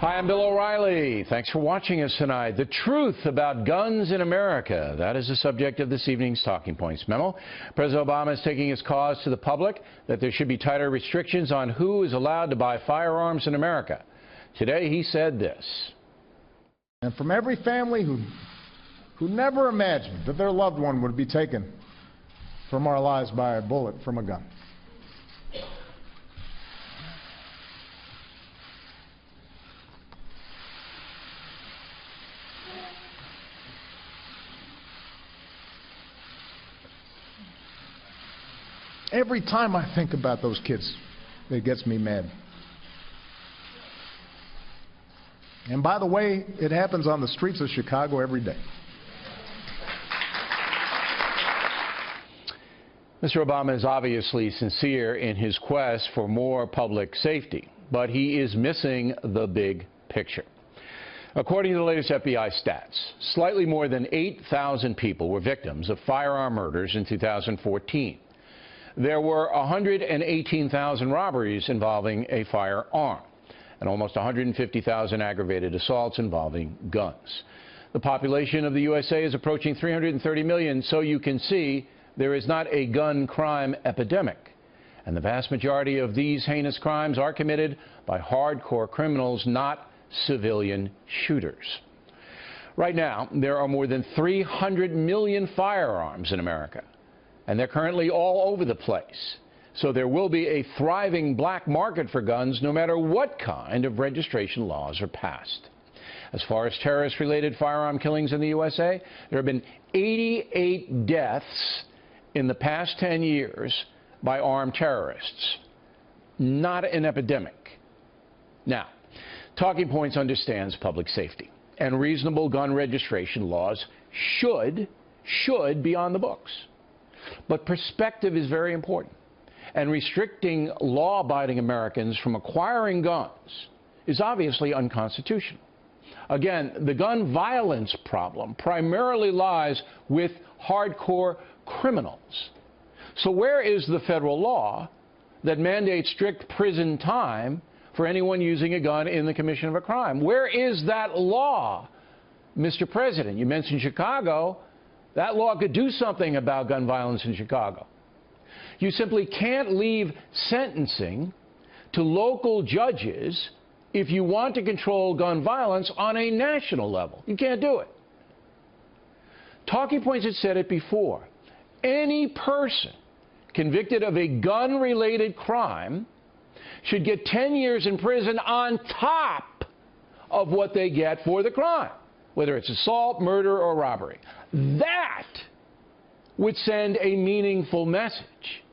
Hi, I'm Bill O'Reilly. Thanks for watching us tonight. The truth about guns in America. That is the subject of this evening's Talking Points memo. President Obama is taking his cause to the public that there should be tighter restrictions on who is allowed to buy firearms in America. Today, he said this. And from every family who never imagined that their loved one would be taken from our lives by a bullet from a gun. Every time I think about those kids, it gets me mad. And by the way, it happens on the streets of Chicago every day. Mr. Obama is obviously sincere in his quest for more public safety, but he is missing the big picture. According to the latest FBI stats, slightly more than 8,000 people were victims of firearm murders in 2014. There were 118,000 robberies involving a firearm and almost 150,000 aggravated assaults involving guns. The population of the USA is approaching 330 million, so you can see there is not a gun crime epidemic. And the vast majority of these heinous crimes are committed by hardcore criminals, not civilian shooters. Right now, there are more than 300 million firearms in America, and they're currently all over the place. So there will be a thriving black market for guns no matter what kind of registration laws are passed. As far as terrorist-related firearm killings in the USA, there have been 88 deaths in the past 10 years by armed terrorists. Not an epidemic. Now, Talking Points understands public safety, and reasonable gun registration laws should be on the books. But perspective is very important, and restricting law-abiding Americans from acquiring guns is obviously unconstitutional. Again, the gun violence problem primarily lies with hardcore criminals. So where is the federal law that mandates strict prison time for anyone using a gun in the commission of a crime? Where is that law, Mr. President? You mentioned Chicago. That law could do something about gun violence in Chicago. You simply can't leave sentencing to local judges if you want to control gun violence on a national level. You can't do it. Talking Points has said it before. Any person convicted of a gun-related crime should get 10 years in prison on top of what they get for the crime, whether it's assault, murder, or robbery. That would send a meaningful message.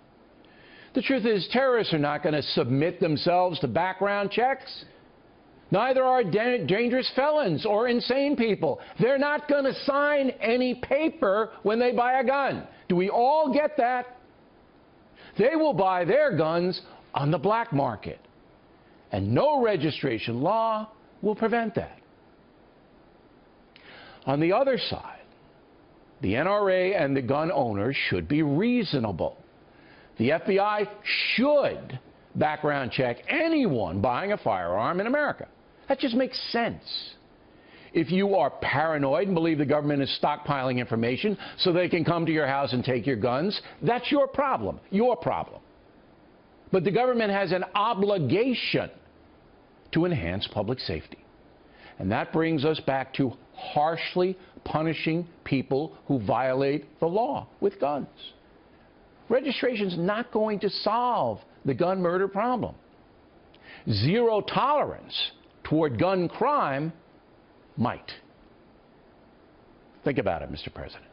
The truth is, terrorists are not going to submit themselves to background checks. Neither are dangerous felons or insane people. They're not going to sign any paper when they buy a gun. Do we all get that? They will buy their guns on the black market, and no registration law will prevent that. On the other side, the NRA and the gun owners should be reasonable. The FBI should background check anyone buying a firearm in America. That just makes sense. If you are paranoid and believe the government is stockpiling information so they can come to your house and take your guns, that's your problem. Your problem. But the government has an obligation to enhance public safety. And that brings us back to harshly punishing people who violate the law with guns. Registration's not going to solve the gun murder problem. Zero tolerance toward gun crime might. Think about it, Mr. President.